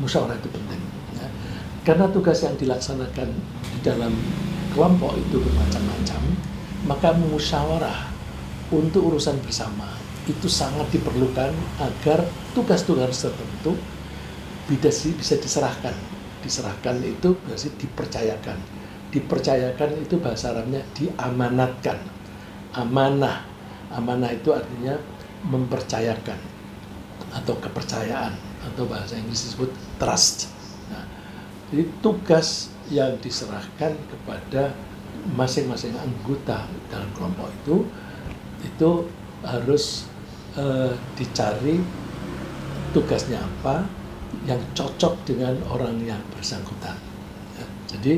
musyawarah itu penting. Ya. Karena tugas yang dilaksanakan di dalam kelompok itu bermacam-macam, maka musyawarah untuk urusan bersama itu sangat diperlukan agar tugas-tugas tertentu bisa diserahkan. Diserahkan itu berarti dipercayakan. Dipercayakan itu bahasa Arabnya diamanatkan. Amanah itu artinya mempercayakan atau kepercayaan, atau bahasa Inggris disebut trust. Nah, jadi tugas yang diserahkan kepada masing-masing anggota dalam kelompok itu harus dicari tugasnya apa yang cocok dengan orang yang bersangkutan. Ya, jadi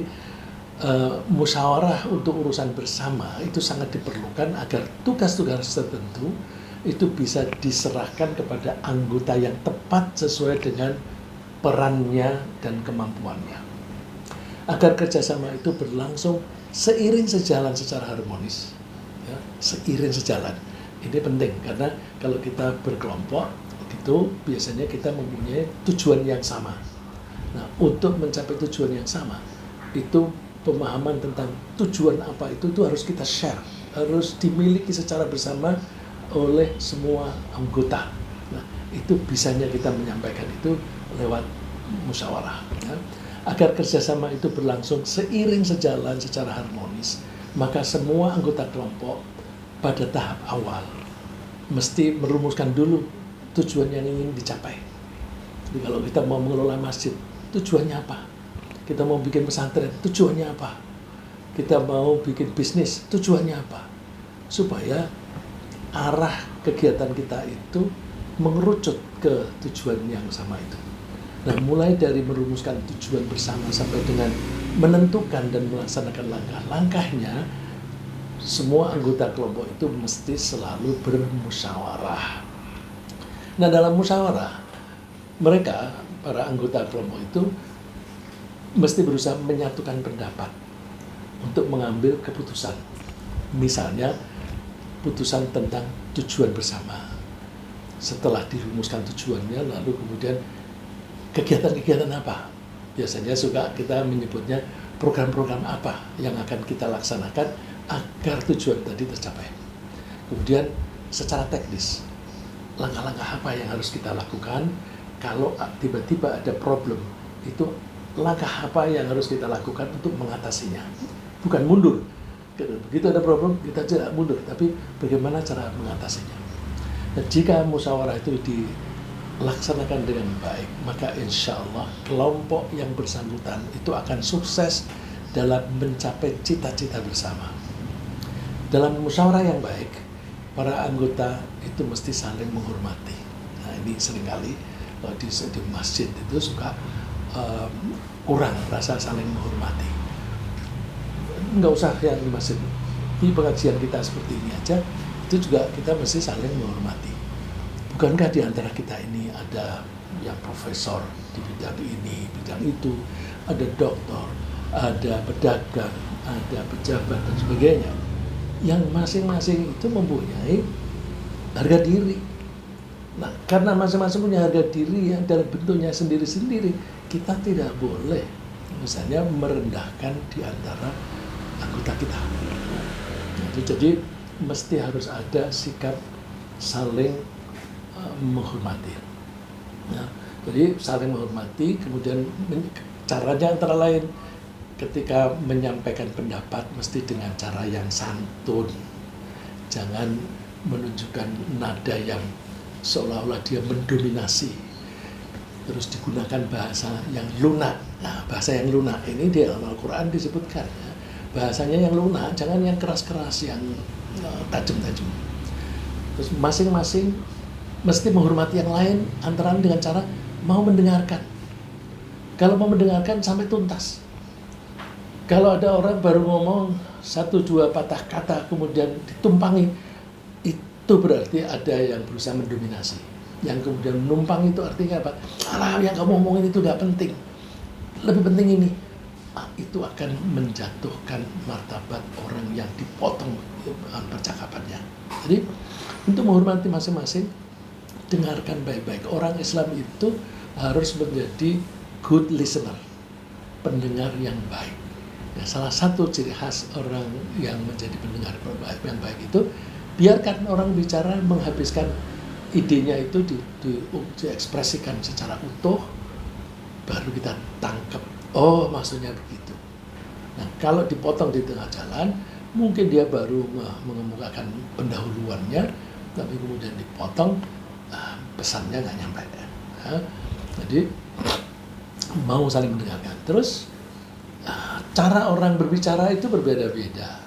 musyawarah untuk urusan bersama itu sangat diperlukan agar tugas-tugas tertentu itu bisa diserahkan kepada anggota yang tepat sesuai dengan perannya dan kemampuannya. Agar kerjasama itu berlangsung seiring sejalan secara harmonis. Ya, seiring sejalan. Ini penting karena kalau kita berkelompok itu biasanya kita mempunyai tujuan yang sama. Nah, untuk mencapai tujuan yang sama itu pemahaman tentang tujuan apa itu harus kita share, harus dimiliki secara bersama oleh semua anggota. Nah, itu bisanya kita menyampaikan itu lewat musyawarah. Ya. Agar kerjasama itu berlangsung seiring sejalan secara harmonis, maka semua anggota kelompok pada tahap awal mesti merumuskan dulu tujuan yang ingin dicapai. Jadi kalau kita mau mengelola masjid, tujuannya apa? Kita mau bikin pesantren, tujuannya apa? Kita mau bikin bisnis, tujuannya apa? Supaya arah kegiatan kita itu mengerucut ke tujuan yang sama itu. Nah, mulai dari merumuskan tujuan bersama sampai dengan menentukan dan melaksanakan langkah-langkahnya, semua anggota kelompok itu mesti selalu bermusyawarah. Nah, dalam musyawarah, mereka, para anggota kelompok itu mesti berusaha menyatukan pendapat untuk mengambil keputusan. Misalnya, putusan tentang tujuan bersama. Setelah dirumuskan tujuannya, lalu kemudian kegiatan-kegiatan apa? Biasanya suka kita menyebutnya program-program apa yang akan kita laksanakan agar tujuan tadi tercapai. Kemudian secara teknis, langkah-langkah apa yang harus kita lakukan kalau tiba-tiba ada problem, itu langkah apa yang harus kita lakukan untuk mengatasinya. Bukan mundur. Begitu ada problem, kita tidak mundur, tapi bagaimana cara mengatasinya. Dan jika musyawarah itu dilaksanakan dengan baik, maka insya Allah kelompok yang bersangkutan itu akan sukses dalam mencapai cita-cita bersama. Dalam musyawarah yang baik, para anggota itu mesti saling menghormati. Nah, ini seringkali di masjid itu suka kurang rasa saling menghormati. Nggak usah yang di masjid, di pengajian kita seperti ini aja, itu juga kita mesti saling menghormati. Bukankah di antara kita ini ada yang profesor di bidang ini, bidang itu, ada doktor, ada pedagang, ada pejabat dan sebagainya, yang masing-masing itu mempunyai harga diri. Nah, karena masing-masing punya harga diri yang dalam bentuknya sendiri-sendiri, kita tidak boleh misalnya merendahkan di antara anggota kita. Nah, jadi mesti harus ada sikap saling menghormati. Nah, jadi saling menghormati, kemudian caranya antara lain ketika menyampaikan pendapat mesti dengan cara yang santun. Jangan menunjukkan nada yang seolah-olah dia mendominasi. Terus digunakan bahasa yang lunak. Nah, bahasa yang lunak ini di dalam Al-Quran disebutkan. Ya. Bahasanya yang lunak, jangan yang keras-keras, yang tajam-tajam. Terus masing-masing mesti menghormati yang lain antara dengan cara mau mendengarkan. Kalau mau mendengarkan sampai tuntas. Kalau ada orang baru ngomong 1-2 patah kata kemudian ditumpangi, itu berarti ada yang berusaha mendominasi. Yang kemudian menumpang itu artinya apa? Alah, yang kamu ngomongin itu gak penting. Lebih penting ini. Itu akan menjatuhkan martabat orang yang dipotong percakapannya. Jadi untuk menghormati masing-masing, dengarkan baik-baik. Orang Islam itu harus menjadi good listener, pendengar yang baik. Ya, salah satu ciri khas orang yang menjadi pendengar yang baik itu, biarkan orang bicara menghabiskan idenya itu diekspresikan secara utuh, baru kita tangkap, oh maksudnya begitu. Nah, kalau dipotong di tengah jalan, mungkin dia baru mengemukakan pendahuluannya, tapi kemudian dipotong, pesannya nggak nyampe. Ya. Jadi mau saling mendengarkan. Terus cara orang berbicara itu berbeda-beda,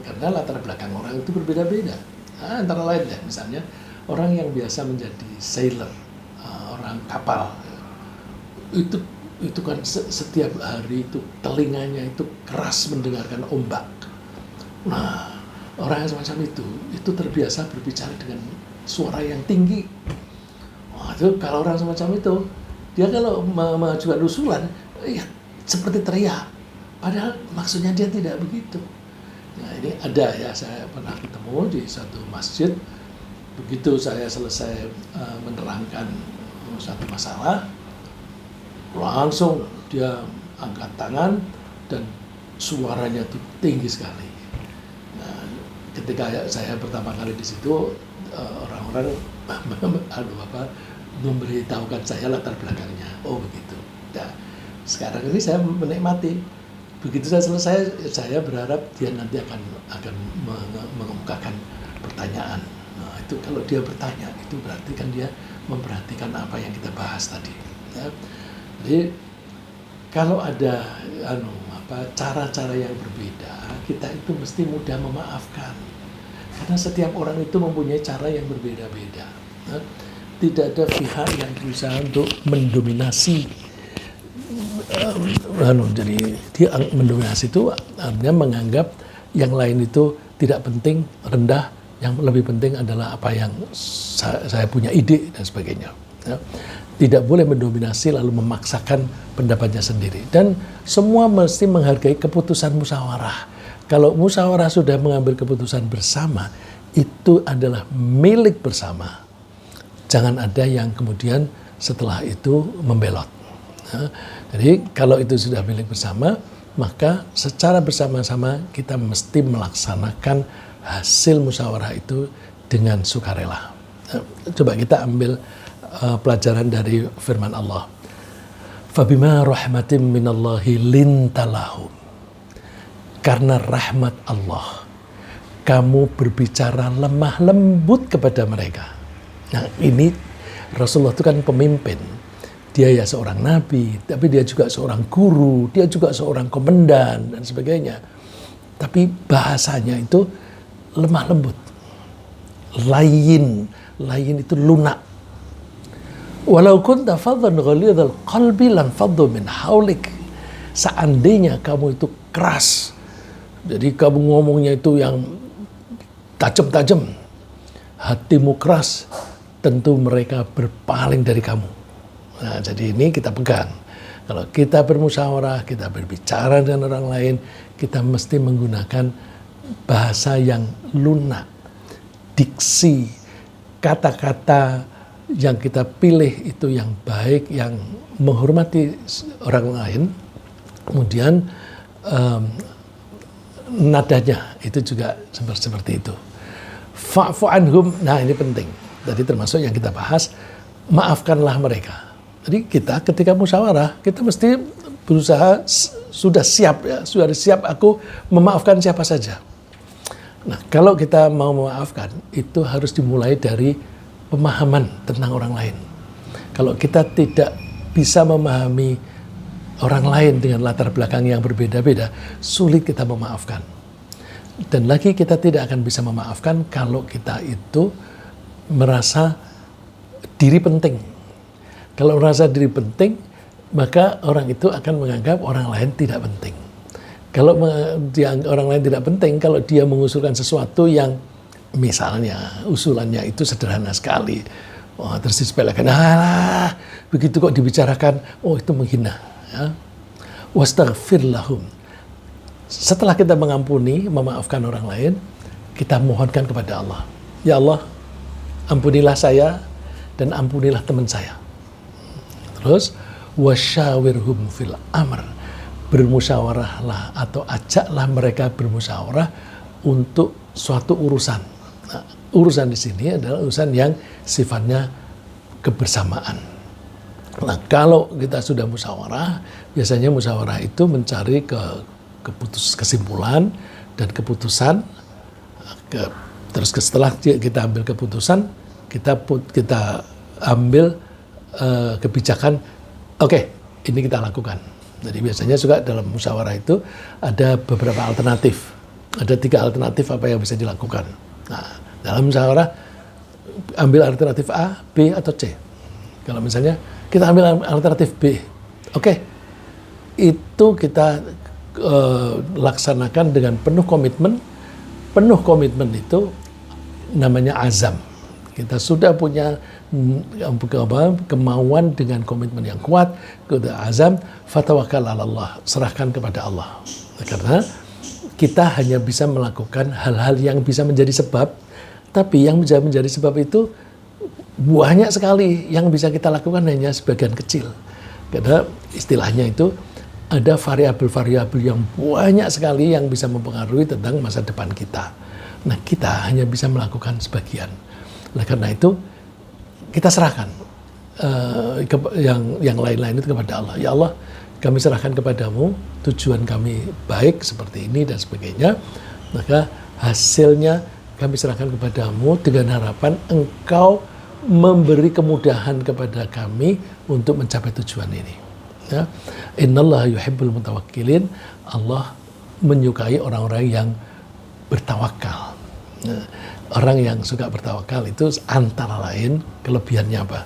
karena latar belakang orang itu berbeda-beda. Antara lain ya, misalnya orang yang biasa menjadi sailor, orang kapal, itu kan setiap hari itu telinganya itu keras mendengarkan ombak. Nah, orang yang semacam itu terbiasa berbicara dengan suara yang tinggi. Itu kalau orang semacam itu, dia kalau mengajukan usulan, ya seperti teriak. Padahal maksudnya dia tidak begitu. Nah, ini ada ya, saya pernah ketemu di satu masjid. Begitu saya selesai menerangkan satu masalah, langsung dia angkat tangan dan suaranya itu tinggi sekali. Nah, ketika saya pertama kali di situ, orang-orang memberitahukan saya latar belakangnya. Oh begitu. Nah, sekarang ini saya menikmati. Begitu saya selesai, saya berharap dia nanti akan mengemukakan pertanyaan. Nah, itu kalau dia bertanya, itu berarti kan dia memperhatikan apa yang kita bahas tadi. Ya. Jadi kalau ada cara-cara yang berbeda, kita itu mesti mudah memaafkan. Karena setiap orang itu mempunyai cara yang berbeda-beda. Ya. Tidak ada pihak yang berusaha untuk mendominasi. Jadi dia mendominasi itu artinya menganggap yang lain itu tidak penting, rendah. Yang lebih penting adalah apa yang saya punya ide dan sebagainya. Ya. Tidak boleh mendominasi lalu memaksakan pendapatnya sendiri. Dan semua mesti menghargai keputusan musyawarah. Kalau musyawarah sudah mengambil keputusan bersama, itu adalah milik bersama. Jangan ada yang kemudian setelah itu membelot. Ya. Jadi kalau itu sudah milik bersama, maka secara bersama-sama kita mesti melaksanakan hasil musyawarah itu dengan sukarela. Ya. Coba kita ambil pelajaran dari firman Allah. Fabima rahmatin minallahi lintalahum. Karena rahmat Allah, kamu berbicara lemah lembut kepada mereka. Nah, ini Rasulullah itu kan pemimpin. Dia ya seorang nabi, tapi dia juga seorang guru, dia juga seorang komandan dan sebagainya. Tapi bahasanya itu lemah lembut. Layin itu lunak. Walau kunta faddan ghalidhal qalbi lan faddu min haulik. Seandainya kamu itu keras, jadi kamu ngomongnya itu yang tajam-tajam, hatimu keras, tentu mereka berpaling dari kamu. Nah, jadi ini kita pegang. Kalau kita bermusyawarah, kita berbicara dengan orang lain, kita mesti menggunakan bahasa yang lunak, diksi, kata-kata yang kita pilih itu yang baik, yang menghormati orang lain. Kemudian nadanya itu juga seperti itu. Fa'fu anhum, nah ini penting. Jadi termasuk yang kita bahas, maafkanlah mereka. Jadi kita ketika musyawarah, kita mesti berusaha sudah siap aku memaafkan siapa saja. Nah, kalau kita mau memaafkan, itu harus dimulai dari pemahaman tentang orang lain. Kalau kita tidak bisa memahami orang lain dengan latar belakang yang berbeda-beda, sulit kita memaafkan. Dan lagi kita tidak akan bisa memaafkan kalau kita itu merasa diri penting. Kalau merasa diri penting, maka orang itu akan menganggap orang lain tidak penting. Kalau orang lain tidak penting, kalau dia mengusulkan sesuatu yang misalnya usulannya itu sederhana sekali, terus disepelekan, begitu kok dibicarakan, itu menghina. Ya. Wastaghfir lahum. Setelah kita mengampuni, memaafkan orang lain, kita mohonkan kepada Allah. Ya Allah, ampunilah saya dan ampunilah teman saya. Terus wasyawirhum fil amr, bermusyawarahlah atau ajaklah mereka bermusyawarah untuk suatu urusan. Nah, urusan di sini adalah urusan yang sifatnya kebersamaan. Nah, kalau kita sudah musyawarah, biasanya musyawarah itu mencari kesimpulan dan keputusan. Terus setelah kita ambil keputusan, kita ambil kebijakan. Oke, ini kita lakukan. Jadi biasanya juga dalam musyawarah itu ada beberapa alternatif. Ada 3 alternatif apa yang bisa dilakukan. Nah, dalam musyawarah ambil alternatif A, B, atau C. Kalau misalnya kita ambil alternatif B, oke, itu kita laksanakan dengan penuh komitmen. Penuh komitmen itu namanya azam. Kita sudah punya kemauan dengan komitmen yang kuat, kita azam, fatawakkal 'ala Allah, serahkan kepada Allah. Karena kita hanya bisa melakukan hal-hal yang bisa menjadi sebab, tapi yang bisa menjadi sebab itu banyak sekali, yang bisa kita lakukan hanya sebagian kecil. Karena istilahnya itu ada variabel-variabel yang banyak sekali yang bisa mempengaruhi tentang masa depan kita. Nah, kita hanya bisa melakukan sebagian. Nah, karena itu kita serahkan yang lain-lain itu kepada Allah. Ya Allah, kami serahkan kepadamu, tujuan kami baik seperti ini dan sebagainya. Maka hasilnya kami serahkan kepadamu dengan harapan engkau memberi kemudahan kepada kami untuk mencapai tujuan ini. Ya. Innallaha yuhibbul mutawakkilin. Allah menyukai orang-orang yang bertawakal. Nah, orang yang suka bertawakal itu antara lain kelebihannya apa?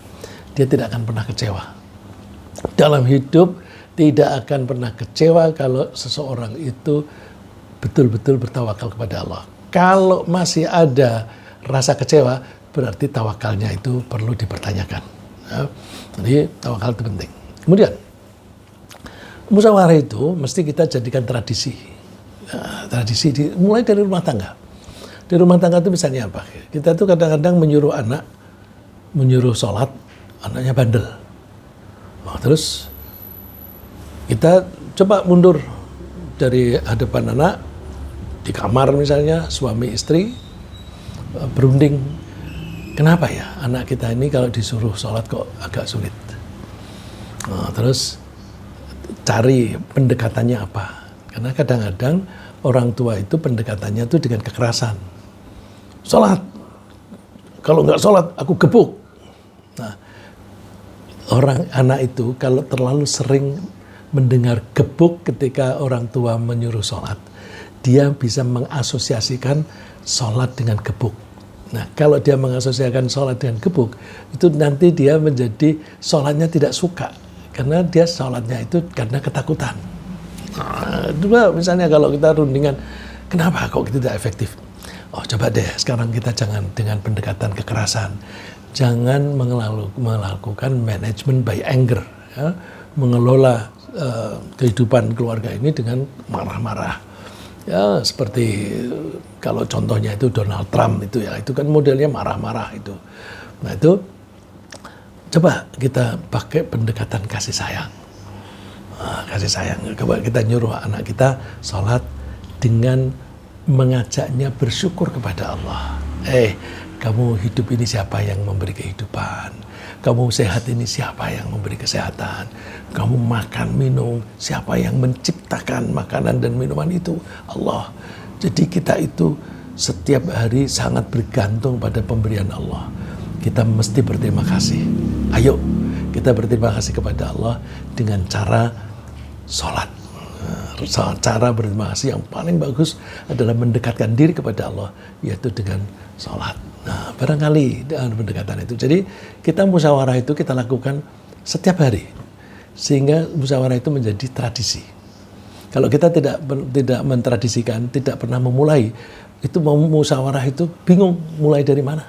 Dia tidak akan pernah kecewa. Dalam hidup tidak akan pernah kecewa kalau seseorang itu betul-betul bertawakal kepada Allah. Kalau masih ada rasa kecewa, berarti tawakalnya itu perlu dipertanyakan. Ya. Jadi tawakal itu penting. Kemudian musyawarah itu mesti kita jadikan tradisi. Nah, tradisi mulai dari rumah tangga. Di rumah tangga itu misalnya apa? Kita tuh kadang-kadang menyuruh sholat, anaknya bandel. Nah, terus kita coba mundur dari hadapan anak, di kamar misalnya, suami istri, berunding. Kenapa ya anak kita ini kalau disuruh sholat kok agak sulit? Nah, terus cari pendekatannya apa? Karena kadang-kadang orang tua itu pendekatannya itu dengan kekerasan. Sholat, kalau nggak sholat aku gebuk. Nah, anak itu kalau terlalu sering mendengar gebuk ketika orang tua menyuruh sholat, dia bisa mengasosiasikan sholat dengan gebuk. Nah, kalau dia mengasosiasikan sholat dengan gebuk, itu nanti dia menjadi sholatnya tidak suka. Karena dia sholatnya itu karena ketakutan. Nah, misalnya kalau kita rundingan, kenapa kok tidak efektif? Oh, coba deh sekarang kita jangan dengan pendekatan kekerasan. Jangan melakukan manajemen by anger. Ya. Mengelola kehidupan keluarga ini dengan marah-marah. Ya, seperti kalau contohnya itu Donald Trump itu ya, itu kan modelnya marah-marah itu. Nah, itu coba kita pakai pendekatan kasih sayang. Kasih sayang. Coba kita nyuruh anak kita sholat dengan mengajaknya bersyukur kepada Allah. Kamu hidup ini siapa yang memberi kehidupan? Kamu sehat ini siapa yang memberi kesehatan? Kamu makan minum, siapa yang menciptakan makanan dan minuman itu? Allah. Jadi kita itu setiap hari sangat bergantung pada pemberian Allah. Kita mesti berterima kasih. Ayo kita berterima kasih kepada Allah dengan cara sholat. Cara berterima kasih yang paling bagus adalah mendekatkan diri kepada Allah, yaitu dengan sholat. Nah, barangkali dengan pendekatan itu. Jadi kita musyawarah itu kita lakukan setiap hari, sehingga musyawarah itu menjadi tradisi. Kalau kita tidak mentradisikan, tidak pernah memulai, itu mau musyawarah itu bingung mulai dari mana.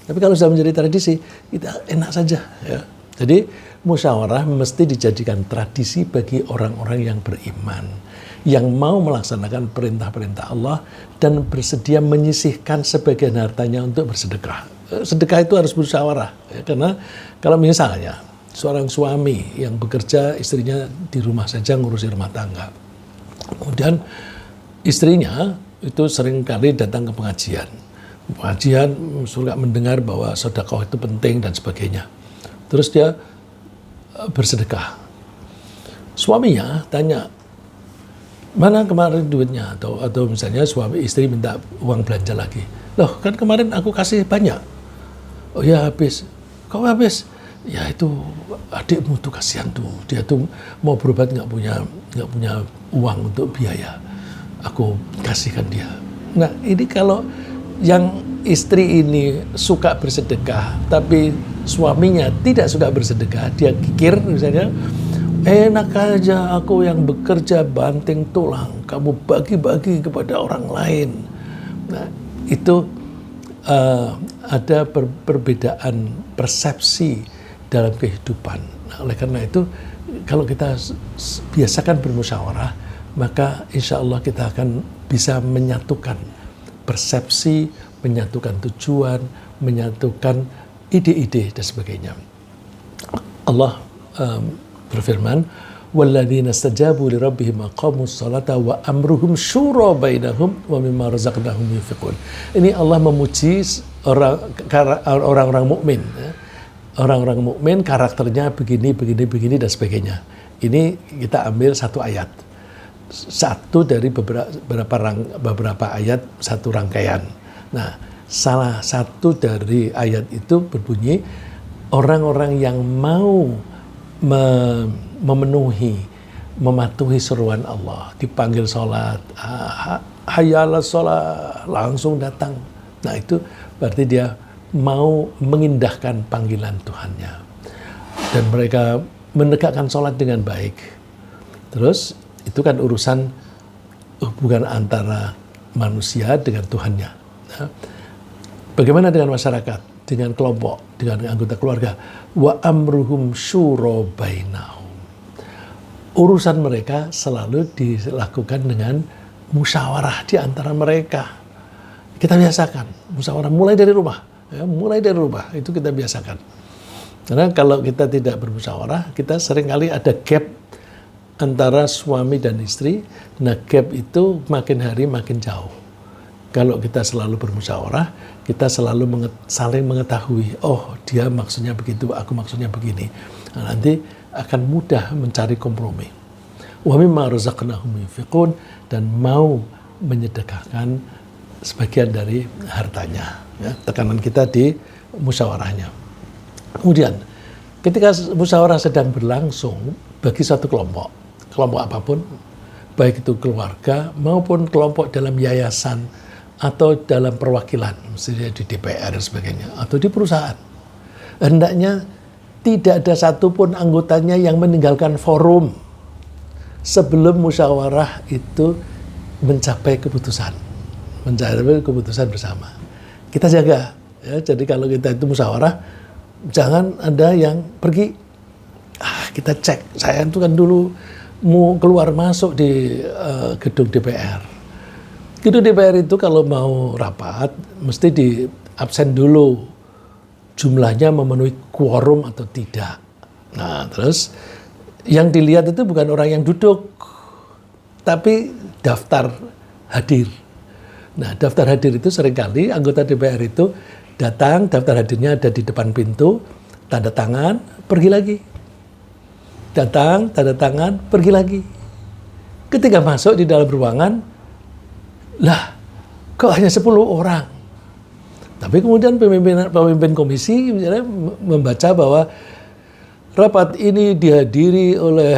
Tapi kalau sudah menjadi tradisi, kita enak saja. Ya. Jadi musyawarah mesti dijadikan tradisi bagi orang-orang yang beriman, yang mau melaksanakan perintah-perintah Allah dan bersedia menyisihkan sebagian hartanya untuk bersedekah. Sedekah itu harus musyawarah, ya, karena kalau misalnya seorang suami yang bekerja, istrinya di rumah saja ngurusi rumah tangga. Kemudian istrinya itu sering kali datang ke pengajian. Pengajian suka mendengar bahwa sedekah itu penting dan sebagainya. Terus dia bersedekah. Suaminya tanya, mana kemarin duitnya? Atau misalnya suami istri minta uang belanja lagi. Loh, kan kemarin aku kasih banyak. Oh ya, habis. Kok habis? Ya itu adikmu tuh kasihan tuh. Dia tuh mau berobat nggak punya uang untuk biaya. Aku kasihkan dia. Nah, ini kalau yang istri ini suka bersedekah, tapi suaminya tidak suka bersedekah, dia kikir misalnya, enak aja aku yang bekerja banting tulang, kamu bagi-bagi kepada orang lain. Nah, itu ada perbedaan persepsi dalam kehidupan. Nah, oleh karena itu, kalau kita biasakan bermusyawarah, maka insya Allah kita akan bisa menyatukan persepsi, menyatukan tujuan, menyatukan ide-ide dan sebagainya. Allah berfirman, walladzina stajabu lirabbihim aqamus salata wa amruhum syura bainahum wa mimma razaqnahum yunfiqun. Ini Allah memuji orang-orang mukmin. Orang-orang mukmin karakternya begini dan sebagainya. Ini kita ambil satu ayat. Satu dari beberapa ayat, satu rangkaian. Nah, salah satu dari ayat itu berbunyi, orang-orang yang mau memenuhi, mematuhi seruan Allah, dipanggil sholat, hayya 'alas sholat, langsung datang. Nah, itu berarti dia mau mengindahkan panggilan Tuhannya. Dan mereka menegakkan sholat dengan baik. Terus, itu kan urusan hubungan antara manusia dengan Tuhannya. Nah, bagaimana dengan masyarakat, dengan kelompok, dengan anggota keluarga? Wa amruhum syura bainahum. Urusan mereka selalu dilakukan dengan musyawarah di antara mereka. Kita biasakan musyawarah mulai dari rumah, itu kita biasakan. Karena kalau kita tidak bermusyawarah, kita seringkali ada gap antara suami dan istri. Nah, gap itu makin hari makin jauh. Kalau kita selalu bermusyawarah, kita selalu saling mengetahui, oh dia maksudnya begitu, aku maksudnya begini. Nah, nanti akan mudah mencari kompromi. Wa mimma razaqnahum yunfiqun, dan mau menyedekahkan sebagian dari hartanya. Ya, tekanan kita di musyawarahnya. Kemudian, ketika musyawarah sedang berlangsung bagi satu kelompok apapun, baik itu keluarga maupun kelompok dalam yayasan atau dalam perwakilan, misalnya di DPR dan sebagainya, atau di perusahaan, hendaknya tidak ada satupun anggotanya yang meninggalkan forum sebelum musyawarah itu mencapai keputusan bersama. Kita jaga, ya. Jadi kalau kita itu musyawarah, jangan ada yang pergi. Kita cek, saya itu kan dulu mau keluar masuk di gedung DPR. Gedung DPR itu kalau mau rapat, mesti di absen dulu. Jumlahnya memenuhi quorum atau tidak. Nah, terus yang dilihat itu bukan orang yang duduk, tapi daftar hadir. Nah, daftar hadir itu seringkali anggota DPR itu datang, daftar hadirnya ada di depan pintu, tanda tangan, pergi lagi. Datang, tanda tangan, pergi lagi. Ketika masuk di dalam ruangan, lah, kok hanya 10 orang? Tapi kemudian pemimpin komisi misalnya membaca bahwa rapat ini dihadiri oleh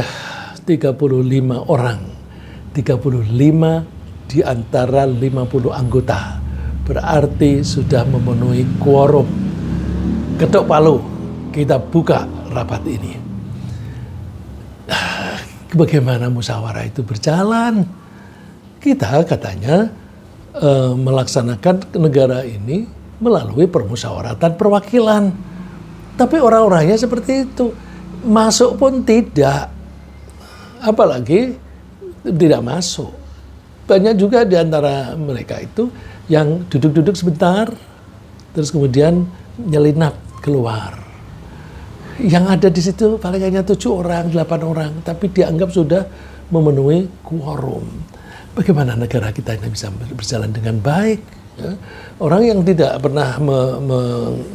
35 orang. 35 di antara 50 anggota. Berarti sudah memenuhi quorum. Ketuk palu, kita buka rapat ini. Bagaimana musyawarah itu berjalan? Kita katanya melaksanakan negara ini melalui permusyawaratan perwakilan. Tapi orang-orangnya seperti itu. Masuk pun tidak. Apalagi tidak masuk. Banyak juga di antara mereka itu yang duduk-duduk sebentar, terus kemudian nyelinap keluar. Yang ada di situ paling hanya 7 orang, 8 orang, tapi dianggap sudah memenuhi quorum. Bagaimana negara kita ini bisa berjalan dengan baik? Ya? Orang yang tidak pernah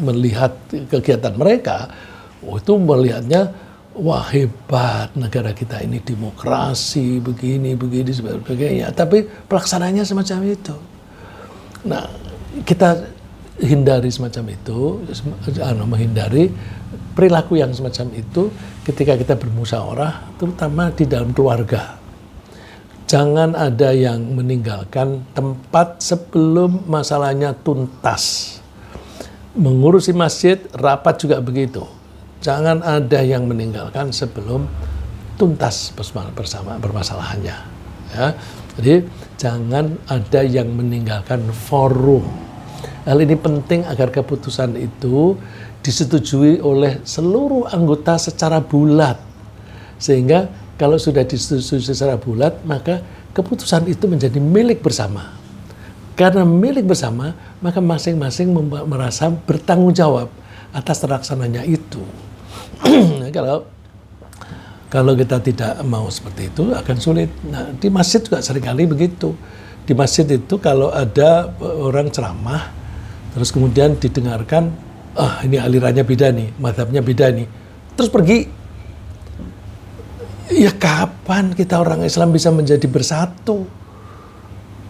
melihat kegiatan mereka, itu melihatnya, wah hebat negara kita ini demokrasi, begini, sebagainya. Tapi pelaksananya semacam itu. Nah, kita hindari semacam itu, menghindari perilaku yang semacam itu ketika kita bermusyawarah, terutama di dalam keluarga. Jangan ada yang meninggalkan tempat sebelum masalahnya tuntas. Mengurusi masjid, rapat juga begitu. Jangan ada yang meninggalkan sebelum tuntas bersama permasalahannya. Ya. Jadi jangan ada yang meninggalkan forum. Hal ini penting agar keputusan itu disetujui oleh seluruh anggota secara bulat. Sehingga kalau sudah disetujui secara bulat, maka keputusan itu menjadi milik bersama. Karena milik bersama, maka masing-masing merasa bertanggung jawab atas terlaksananya itu. Kalau kita tidak mau seperti itu, akan sulit. Nah, di masjid juga seringkali begitu. Di masjid itu kalau ada orang ceramah, terus kemudian didengarkan, ini alirannya beda nih, mazhabnya beda nih, terus pergi. Ya kapan kita orang Islam bisa menjadi bersatu?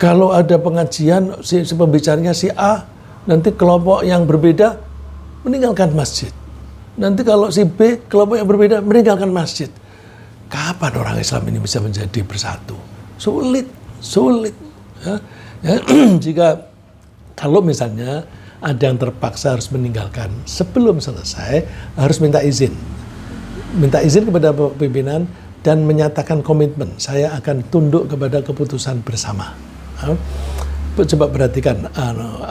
Kalau ada pengajian, si pembicaranya si A, nanti kelompok yang berbeda meninggalkan masjid. Nanti kalau si B, kelompok yang berbeda meninggalkan masjid. Kapan orang Islam ini bisa menjadi bersatu? Sulit. Ya. Jika kalau misalnya ada yang terpaksa harus meninggalkan sebelum selesai, harus minta izin kepada pimpinan dan menyatakan komitmen, saya akan tunduk kepada keputusan bersama. Coba perhatikan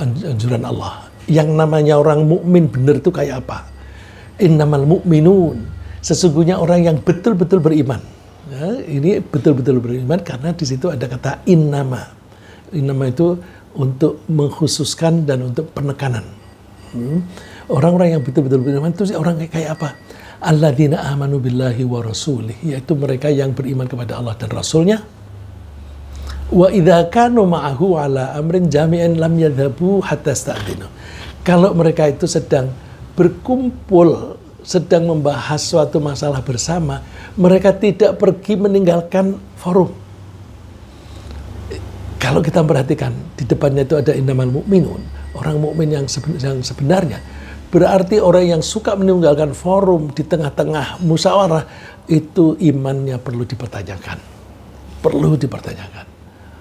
anjuran Allah. Yang namanya orang mukmin benar itu kayak apa? Innamal mu'minun, sesungguhnya orang yang betul-betul beriman. Ya, ini betul-betul beriman karena di situ ada kata innama. Innama itu untuk mengkhususkan dan untuk penekanan. Orang-orang yang betul-betul beriman itu orang kayak apa? Alladzina amanu billahi wa rasulih, yaitu mereka yang beriman kepada Allah dan Rasulnya. Wa idza kanu ma'ahu ala amrin jami'an lam yadhabu hatta sta'dinu. Kalau mereka itu sedang berkumpul, sedang membahas suatu masalah bersama, mereka tidak pergi meninggalkan forum. Kalau kita perhatikan, di depannya itu ada innamal mu'minun, orang mukmin yang sebenarnya. Berarti orang yang suka meninggalkan forum di tengah-tengah musyawarah, itu imannya perlu dipertanyakan.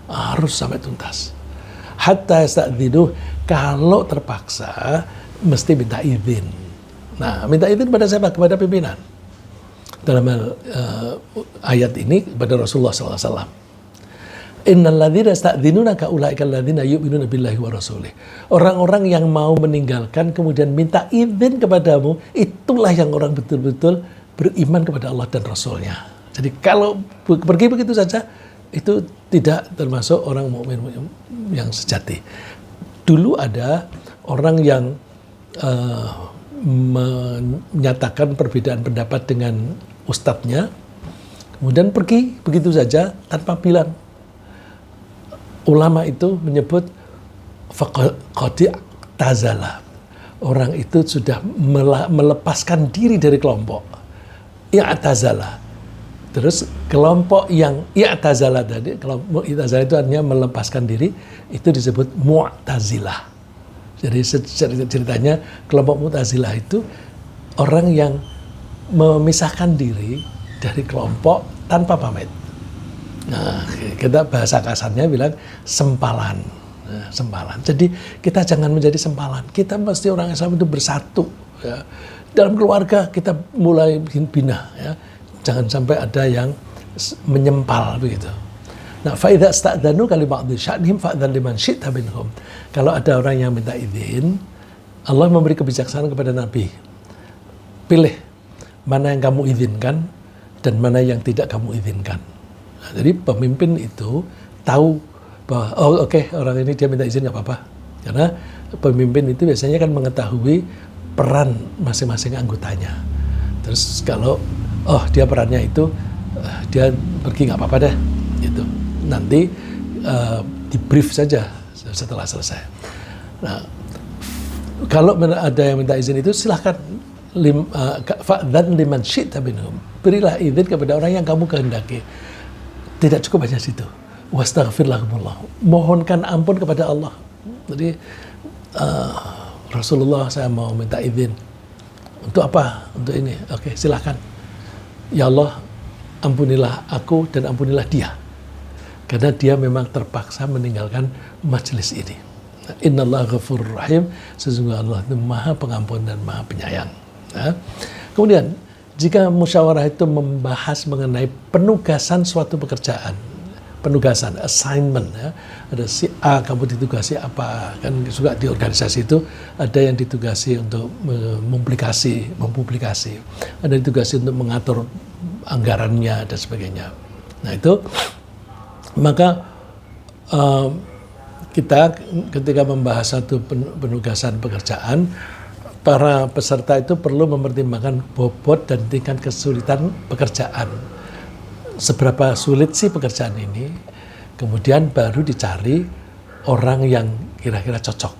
Harus sampai tuntas. Hatta yasta'dinu, kalau terpaksa, mesti minta izin. Nah, minta izin kepada siapa? Kepada pimpinan. Dalam ayat ini kepada Rasulullah SAW. Innal ladzina yasta'dzinunaka ulaika alladzina yu'minuna billahi wa rasulih. Orang-orang yang mau meninggalkan kemudian minta izin kepadamu, itulah yang orang betul-betul beriman kepada Allah dan Rasulnya. Jadi kalau pergi begitu saja, itu tidak termasuk orang mukmin yang sejati. Dulu ada orang yang menyatakan perbedaan pendapat dengan ustadznya, kemudian pergi begitu saja tanpa bilang. Ulama itu menyebut faqad tazala. Orang itu sudah melepaskan diri dari kelompok. I'tazala. Terus kelompok yang i'tazala tadi, kelompok i'tazala itu artinya melepaskan diri, itu disebut mu'tazilah. Jadi ceritanya kelompok mu'tazilah itu orang yang memisahkan diri dari kelompok tanpa pamit. Nah, kita bahasa kasarnya bilang sempalan. Nah, sempalan. Jadi kita jangan menjadi sempalan. Kita mesti orang Islam itu bersatu. Ya. Dalam keluarga kita mulai bina. Ya. Jangan sampai ada yang menyempal begitu. Nah, faidha sta'danu kali ba'dhi sya'nihim fa'dhan liman syi'ta minhum. Kalau ada orang yang minta izin, Allah memberi kebijaksanaan kepada Nabi. Pilih mana yang kamu izinkan dan mana yang tidak kamu izinkan. Nah, jadi pemimpin itu tahu bahwa orang ini dia minta izin nggak apa-apa, karena pemimpin itu biasanya kan mengetahui peran masing-masing anggotanya. Terus kalau dia perannya itu, dia pergi nggak apa-apa deh, gitu. Nanti di brief saja setelah selesai. Nah, kalau ada yang minta izin itu silahkan, fa'dhan liman syi'ta minhum, berilah izin kepada orang yang kamu kehendaki. Tidak cukup hanya situ. Wastaghfir lahumullah, mohonkan ampun kepada Allah. Jadi Rasulullah, saya mau minta izin. Untuk apa? Untuk ini. Oke, silahkan. Ya Allah, ampunilah aku dan ampunilah dia. Karena dia memang terpaksa meninggalkan majelis ini. Innallaha ghafurur rahim, sesungguhnya Allah itu maha pengampun dan maha penyayang. Nah, kemudian, jika musyawarah itu membahas mengenai penugasan suatu pekerjaan, penugasan, assignment, ya. Ada si A, kamu ditugasi apa, kan juga di organisasi itu ada yang ditugasi untuk mempublikasi, ada yang ditugasi untuk mengatur anggarannya dan sebagainya. Nah itu, maka kita ketika membahas satu penugasan pekerjaan, para peserta itu perlu mempertimbangkan bobot dan tingkat kesulitan pekerjaan. Seberapa sulit sih pekerjaan ini, kemudian baru dicari orang yang kira-kira cocok.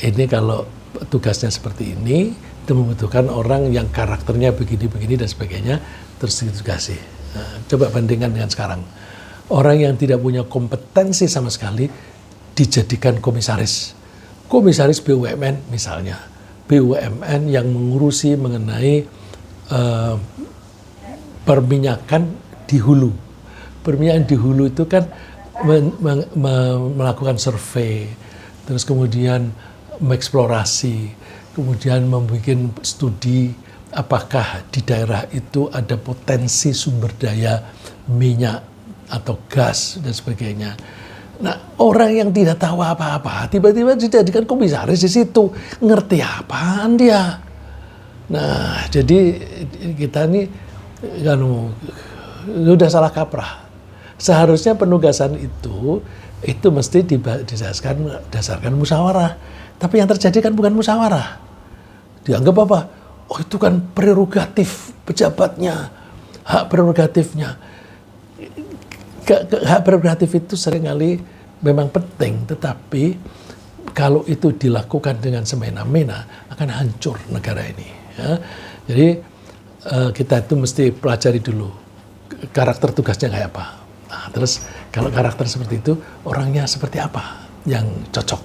Ini kalau tugasnya seperti ini, itu membutuhkan orang yang karakternya begini-begini dan sebagainya, terus ditugasi. Nah, coba bandingkan dengan sekarang. Orang yang tidak punya kompetensi sama sekali dijadikan komisaris. Komisaris BUMN misalnya. BUMN yang mengurusi mengenai perminyakan di hulu. Perminyakan di hulu itu kan melakukan survei, terus kemudian mengeksplorasi, kemudian membuat studi apakah di daerah itu ada potensi sumber daya minyak atau gas dan sebagainya. Nah, orang yang tidak tahu apa-apa tiba-tiba dijadikan komisaris di situ, ngerti apaan dia? Nah, jadi kita ini kan udah salah kaprah. Seharusnya penugasan itu mesti didasarkan musyawarah. Tapi yang terjadi kan bukan musyawarah. Dianggap apa? Oh, itu kan prerogatif pejabatnya, hak prerogatifnya. Hak prerogatif itu seringkali memang penting, tetapi kalau itu dilakukan dengan semena-mena akan hancur negara ini. Ya. Jadi kita itu mesti pelajari dulu karakter tugasnya kayak apa. Nah, terus kalau karakter seperti itu, orangnya seperti apa yang cocok,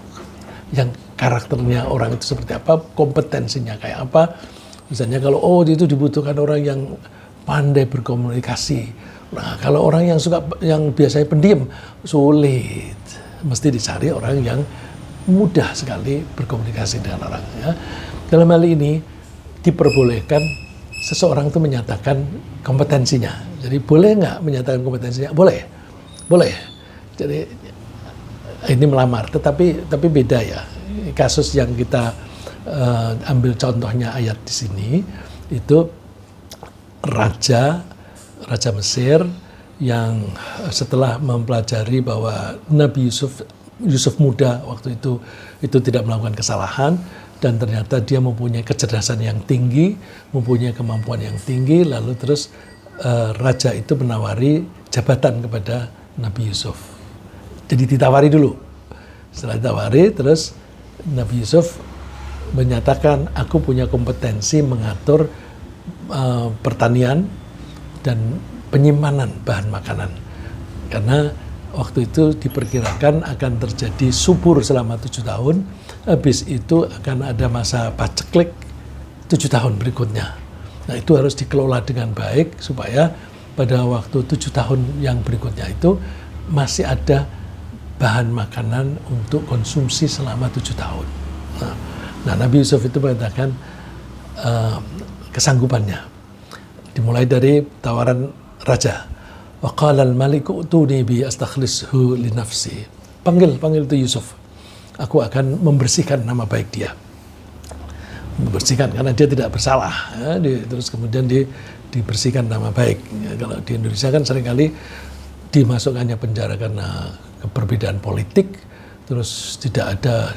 yang karakternya orang itu seperti apa, kompetensinya kayak apa. Misalnya kalau itu dibutuhkan orang yang pandai berkomunikasi. Nah, kalau orang yang biasanya pendiam, sulit. Mesti dicari orang yang mudah sekali berkomunikasi dengan orang. Ya. Dalam hal ini diperbolehkan seseorang itu menyatakan kompetensinya. Jadi boleh nggak menyatakan kompetensinya? Boleh, boleh. Jadi ini melamar, tetapi beda ya. Kasus yang kita ambil contohnya ayat di sini itu Raja Mesir yang setelah mempelajari bahwa Nabi Yusuf muda waktu itu tidak melakukan kesalahan dan ternyata dia mempunyai kecerdasan yang tinggi, mempunyai kemampuan yang tinggi, lalu terus raja itu menawari jabatan kepada Nabi Yusuf. Jadi ditawari dulu. Setelah ditawari terus Nabi Yusuf menyatakan aku punya kompetensi mengatur pertanian dan penyimpanan bahan makanan, karena waktu itu diperkirakan akan terjadi subur selama 7 tahun, habis itu akan ada masa paceklik 7 tahun berikutnya. Nah itu harus dikelola dengan baik supaya pada waktu 7 tahun yang berikutnya itu masih ada bahan makanan untuk konsumsi selama 7 tahun. Nah Nabi Yusuf itu mengatakan kesanggupannya, dimulai dari tawaran raja. Wa qala al-maliku utuni bi astakhlishu li nafsi. Panggil itu Yusuf. Aku akan membersihkan nama baik dia. Membersihkan karena dia tidak bersalah. Ya, terus kemudian dibersihkan nama baik. Ya, kalau di Indonesia kan seringkali dimasukkannya penjara karena perbedaan politik, terus tidak ada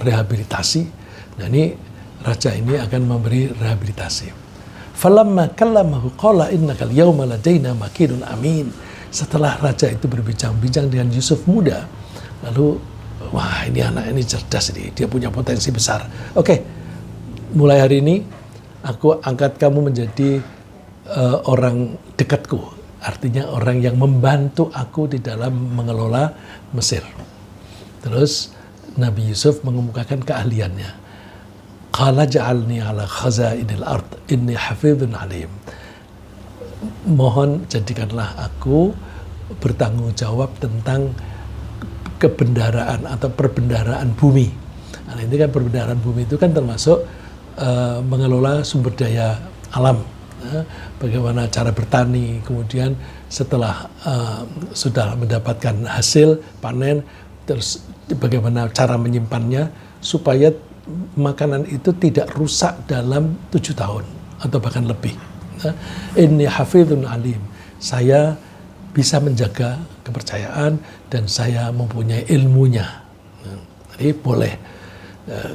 rehabilitasi. Nah ini raja ini akan memberi rehabilitasi. Falamma kallamahu qala innakal yauma ladaina makinun amin. Setelah raja itu berbincang-bincang dengan Yusuf muda, lalu wah, ini anak ini cerdas ini, dia punya potensi besar. Oke, mulai hari ini aku angkat kamu menjadi orang dekatku. Artinya orang yang membantu aku di dalam mengelola Mesir. Terus Nabi Yusuf mengemukakan keahliannya. Qala ja'alni ala khazainil ard inni hafidhun alim. Mohon jadikanlah aku bertanggung jawab tentang kebendaraan atau perbendaraan bumi. Nah, ini kan perbendaraan bumi itu kan termasuk mengelola sumber daya alam. Bagaimana cara bertani, kemudian setelah sudah mendapatkan hasil panen, terus bagaimana cara menyimpannya supaya makanan itu tidak rusak dalam 7 tahun atau bahkan lebih. Inni hafidhun alim. Saya bisa menjaga kepercayaan dan saya mempunyai ilmunya. Jadi boleh.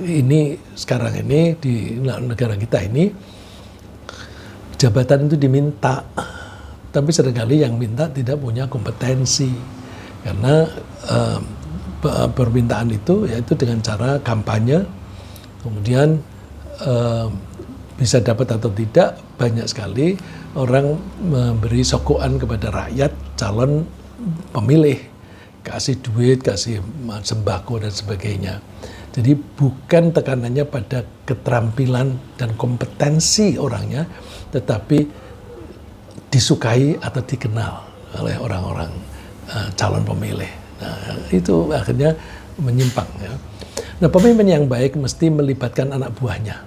Ini sekarang ini di negara kita ini jabatan itu diminta, tapi seringkali yang minta tidak punya kompetensi karena permintaan itu yaitu dengan cara kampanye, kemudian bisa dapat atau tidak, banyak sekali orang memberi sokongan kepada rakyat calon pemilih, kasih duit, kasih sembako dan sebagainya. Jadi bukan tekanannya pada keterampilan dan kompetensi orangnya, tetapi disukai atau dikenal oleh orang-orang calon pemilih. Nah, itu akhirnya menyimpang. Ya. Nah, pemimpin yang baik mesti melibatkan anak buahnya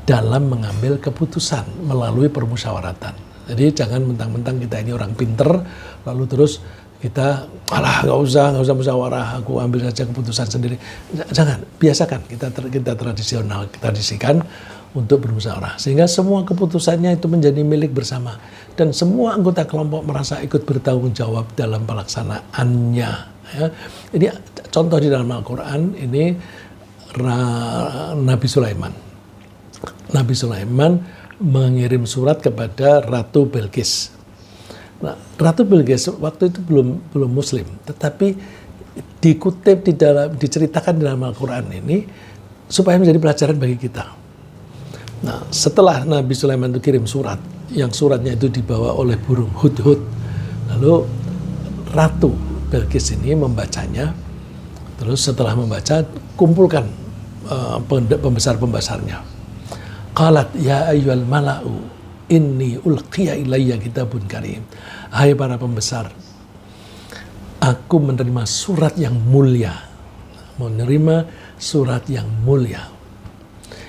dalam mengambil keputusan melalui permusyawaratan. Jadi jangan mentang-mentang kita ini orang pinter, lalu terus kita, nggak usah musyawarah, aku ambil saja keputusan sendiri. Jangan, biasakan kita tradisikan untuk bermusyawarah. Sehingga semua keputusannya itu menjadi milik bersama. Dan semua anggota kelompok merasa ikut bertanggung jawab dalam pelaksanaannya. Ya. Ini contoh di dalam Al-Quran, ini Nabi Sulaiman. Nabi Sulaiman mengirim surat kepada Ratu Bilqis. Nah, Ratu Bilqis waktu itu belum Muslim, tetapi dikutip diceritakan di dalam Al-Quran ini supaya menjadi pelajaran bagi kita. Nah, setelah Nabi Sulaiman itu kirim surat, yang suratnya itu dibawa oleh burung hudhud, lalu Ratu Bilqis ini membacanya, terus setelah membaca kumpulkan pembesar-pembesarnya. Qalat ya ayyuhal mala'u inni ulqiya ilayya kitabun karim. Hai para pembesar, aku menerima surat yang mulia. Menerima surat yang mulia.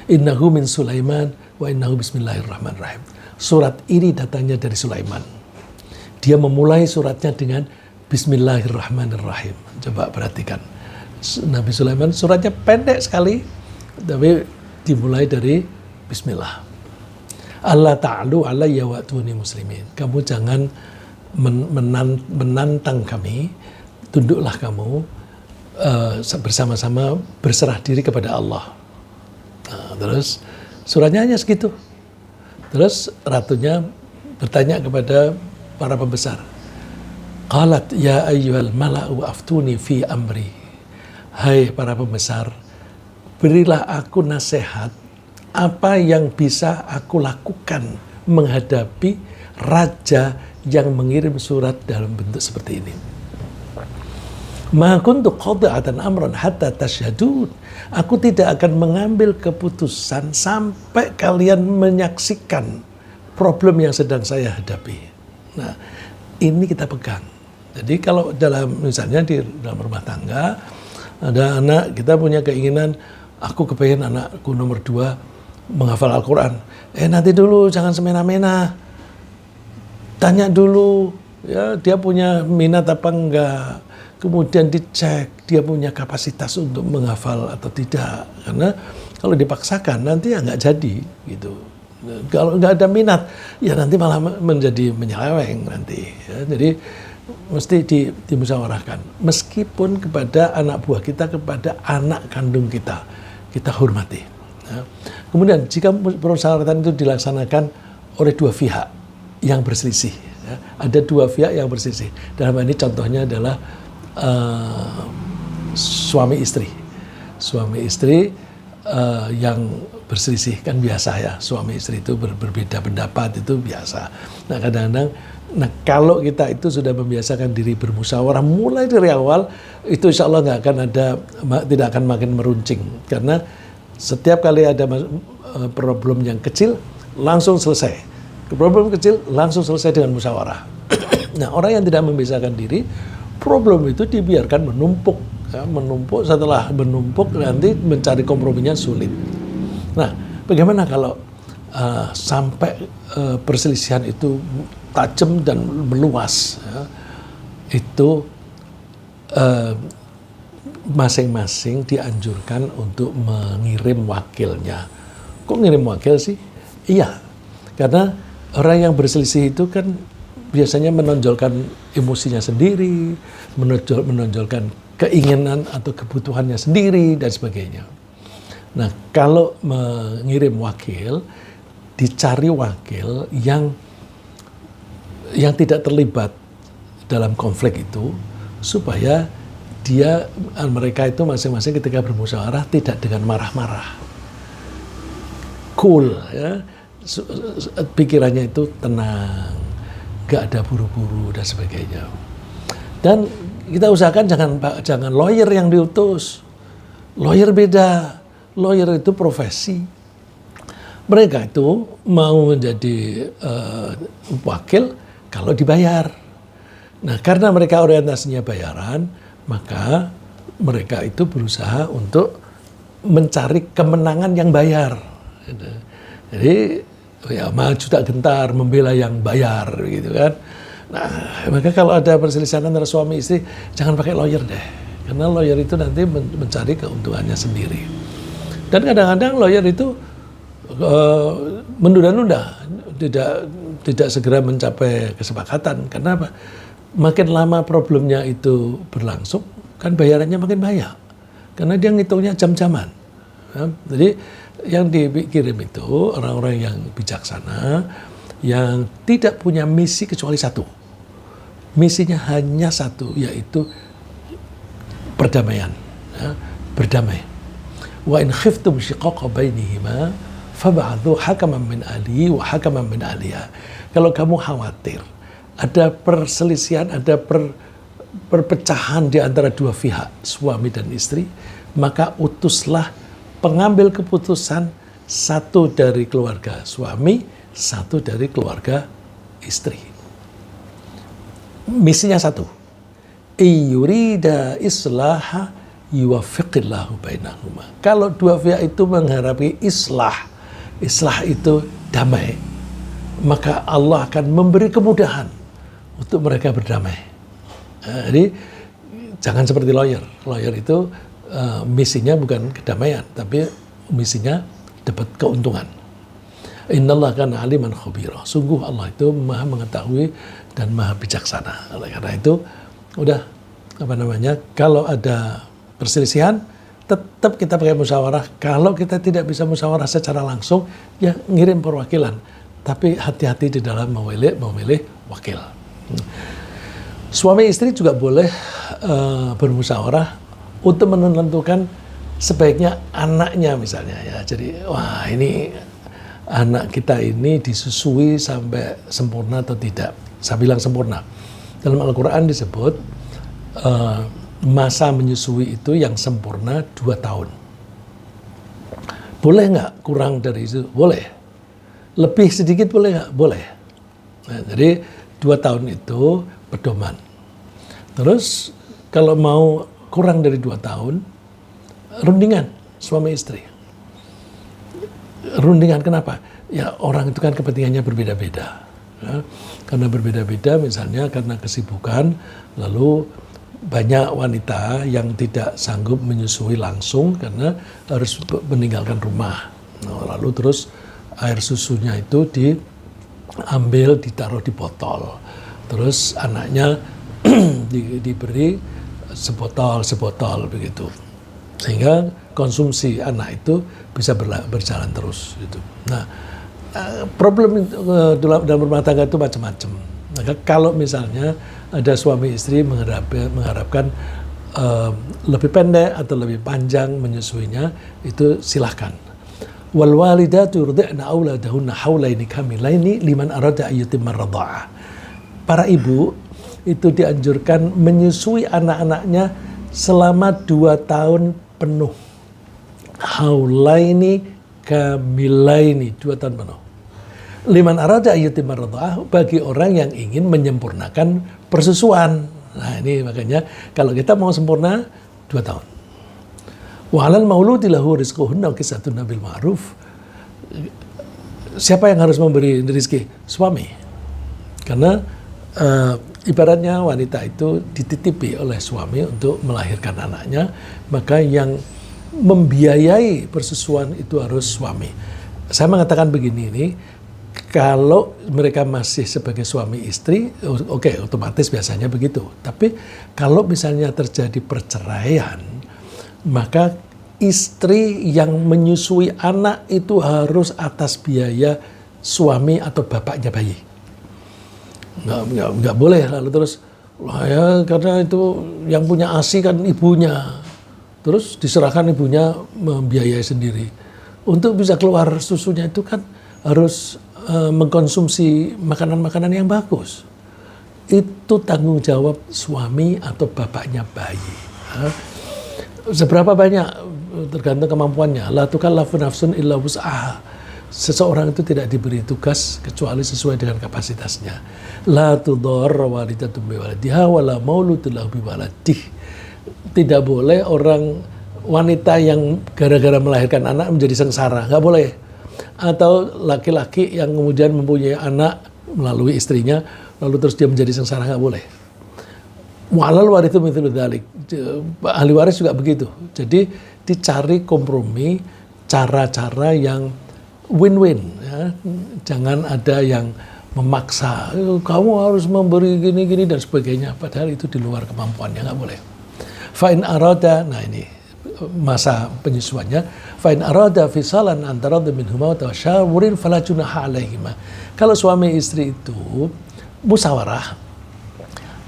Innahu min Sulaiman wa innahu bismillahirrahmanirrahim. Surat ini datangnya dari Sulaiman. Dia memulai suratnya dengan bismillahirrahmanirrahim. Coba perhatikan. Nabi Sulaiman suratnya pendek sekali, tapi dimulai dari bismillah. Allah ta'alu alayya wa'tuni muslimin. Kamu jangan menantang kami, tunduklah kamu bersama-sama berserah diri kepada Allah. Nah, terus suratnya hanya segitu. Terus ratunya bertanya kepada para pembesar. Qalat ya ayyuhal mala'u aftuni fi amri. Hai para pembesar, berilah aku nasihat apa yang bisa aku lakukan menghadapi raja yang mengirim surat dalam bentuk seperti ini. Ma kuntu qadi'atan amran hatta tasyhadun. Aku tidak akan mengambil keputusan sampai kalian menyaksikan problem yang sedang saya hadapi. Nah, ini kita pegang. Jadi kalau misalnya di dalam rumah tangga ada anak, kita punya keinginan, aku kepengen anakku nomor 2 menghafal Al-Quran. Nanti dulu, jangan semena-mena. Tanya dulu, ya dia punya minat apa enggak. Kemudian dicek dia punya kapasitas untuk menghafal atau tidak. Karena kalau dipaksakan nanti ya nggak jadi gitu. Kalau nggak ada minat, ya nanti malah menjadi menyeleweng nanti. Ya, jadi mesti dimusyawarahkan. Meskipun kepada anak buah kita, kepada anak kandung kita hormati. Ya. Kemudian jika persyaratan itu dilaksanakan oleh dua pihak yang berselisih. Ya. Ada dua pihak yang berselisih. Dalam hal ini contohnya adalah suami istri. Suami istri yang berselisih kan biasa ya. Suami istri itu berbeda pendapat itu biasa. Nah kadang-kadang, kalau kita itu sudah membiasakan diri bermusyawarah mulai dari awal, itu insya Allah tidak akan makin meruncing. Karena setiap kali ada problem yang kecil, langsung selesai. Problem kecil langsung selesai dengan musyawarah. Nah orang yang tidak membiasakan diri, problem itu dibiarkan menumpuk. Ya, menumpuk, setelah menumpuk nanti mencari komprominya sulit. Nah, bagaimana kalau sampai perselisihan itu tajam dan meluas? Ya, itu masing-masing dianjurkan untuk mengirim wakilnya. Kok ngirim wakil sih? Iya, karena orang yang berselisih itu kan biasanya menonjolkan emosinya sendiri, menonjolkan keinginan atau kebutuhannya sendiri dan sebagainya. Nah, kalau mengirim wakil, dicari wakil yang tidak terlibat dalam konflik itu, supaya mereka itu masing-masing ketika bermusyawarah tidak dengan marah-marah, cool, ya, pikirannya itu tenang, gak ada buru-buru dan sebagainya. Dan kita usahakan jangan lawyer yang diutus. Lawyer beda. Lawyer itu profesi. Mereka itu mau menjadi wakil kalau dibayar. Nah, karena mereka orientasinya bayaran, maka mereka itu berusaha untuk mencari kemenangan yang bayar. Jadi ya maju tak gentar membela yang bayar gitu kan. Nah, maka kalau ada perselisihan antara suami istri, jangan pakai lawyer deh. Karena lawyer itu nanti mencari keuntungannya sendiri. Dan kadang-kadang lawyer itu menunda-nunda, tidak segera mencapai kesepakatan. Karena apa? Makin lama problemnya itu berlangsung, kan bayarannya makin banyak. Karena dia ngitungnya jam-jaman. Ya, jadi yang dikirim itu orang-orang yang bijaksana, yang tidak punya misi kecuali satu. Misinya hanya satu, yaitu perdamaian, ya, berdamai. Wa in khiftum shiqaqa bainihima fab'athu hakaman min ahlihi wa hakaman min ahliha. Kalau kamu khawatir ada perselisihan, ada perpecahan di antara dua pihak, suami dan istri, maka utuslah pengambil keputusan, satu dari keluarga suami, satu dari keluarga istri. Misinya satu, iyurida islaha yuwaffiqillahu bainahuma. Kalau dua pihak itu mengharapi islah itu damai, maka Allah akan memberi kemudahan untuk mereka berdamai. Jadi jangan seperti lawyer. Lawyer itu misinya bukan kedamaian, tapi misinya dapat keuntungan. Innallaha kana aliman khabira. Sungguh Allah itu Maha mengetahui dan Maha bijaksana. Oleh karena itu, kalau ada perselisihan, tetap kita pakai musyawarah. Kalau kita tidak bisa musyawarah secara langsung, ya ngirim perwakilan. Tapi hati-hati di dalam memilih wakil. Suami istri juga boleh bermusyawarah untuk menentukan sebaiknya anaknya misalnya. Ya, jadi wah ini anak kita ini disusui sampai sempurna atau tidak. Saya bilang sempurna. Dalam Al-Quran disebut masa menyusui itu yang sempurna 2 tahun. Boleh nggak kurang dari itu? Boleh. Lebih sedikit boleh nggak? Boleh. Nah, jadi 2 tahun itu pedoman. Terus kalau mau kurang dari 2 tahun, rundingan suami istri. Rundingan kenapa? Ya orang itu kan kepentingannya berbeda-beda. Ya, karena berbeda-beda misalnya karena kesibukan, lalu banyak wanita yang tidak sanggup menyusui langsung karena harus meninggalkan rumah. Nah, lalu terus air susunya itu diambil, ditaruh di botol. Terus anaknya diberi sebotol begitu. Sehingga konsumsi anak itu bisa berjalan terus gitu. Nah, problem dalam rumah tangga itu macam-macam. Maka kalau misalnya ada suami istri mengharapkan lebih pendek atau lebih panjang menyusuinya, itu silahkan. Wal walidatu yurdi'na auladahunna haulaini kamilaini liman arada ayyutimma radha'ah. Para ibu itu dianjurkan menyusui anak-anaknya selama 2 tahun penuh. Haulaini kamilaini, 2 tahun penuh. Liman arada ayyutimma radha'ah, bagi orang yang ingin menyempurnakan persusuan. Nah ini makanya kalau kita mau sempurna 2 tahun. Wa 'alal mauludi lahu rizquhunna wa kisatuhunna bil ma'ruf. Siapa yang harus memberi rezeki? Suami. Karena ibaratnya wanita itu dititipi oleh suami untuk melahirkan anaknya, maka yang membiayai persusuan itu harus suami. Saya mengatakan begini ini, kalau mereka masih sebagai suami istri, oke, otomatis biasanya begitu. Tapi kalau misalnya terjadi perceraian, maka istri yang menyusui anak itu harus atas biaya suami atau bapaknya bayi. Nggak boleh lalu terus, ya karena itu yang punya ASI kan ibunya. Terus diserahkan ibunya membiayai sendiri. Untuk bisa keluar susunya itu kan harus mengkonsumsi makanan-makanan yang bagus. Itu tanggung jawab suami atau bapaknya bayi. Seberapa banyak tergantung kemampuannya. La tukallafu nafsun illa wus'aha. Seseorang itu tidak diberi tugas kecuali sesuai dengan kapasitasnya. La tudarra walidatun biwaladiha wala mauludun lahu biwaladih. Tidak boleh orang wanita yang gara-gara melahirkan anak menjadi sengsara, nggak boleh. Atau laki-laki yang kemudian mempunyai anak melalui istrinya, lalu terus dia menjadi sengsara, nggak boleh. Walal warithu mithlu dzalik. Ahli waris juga begitu. Jadi dicari kompromi, cara-cara yang win-win. Ya. Jangan ada yang memaksa, kamu harus memberi gini-gini dan sebagainya. Padahal itu di luar kemampuannya, nggak boleh. Fa'in arada, nah ini masa penyusuannya. Fa'in arada fisalan antara minhuma wa tasyawurin fala junaha alaihima. Kalau suami istri itu musyawarah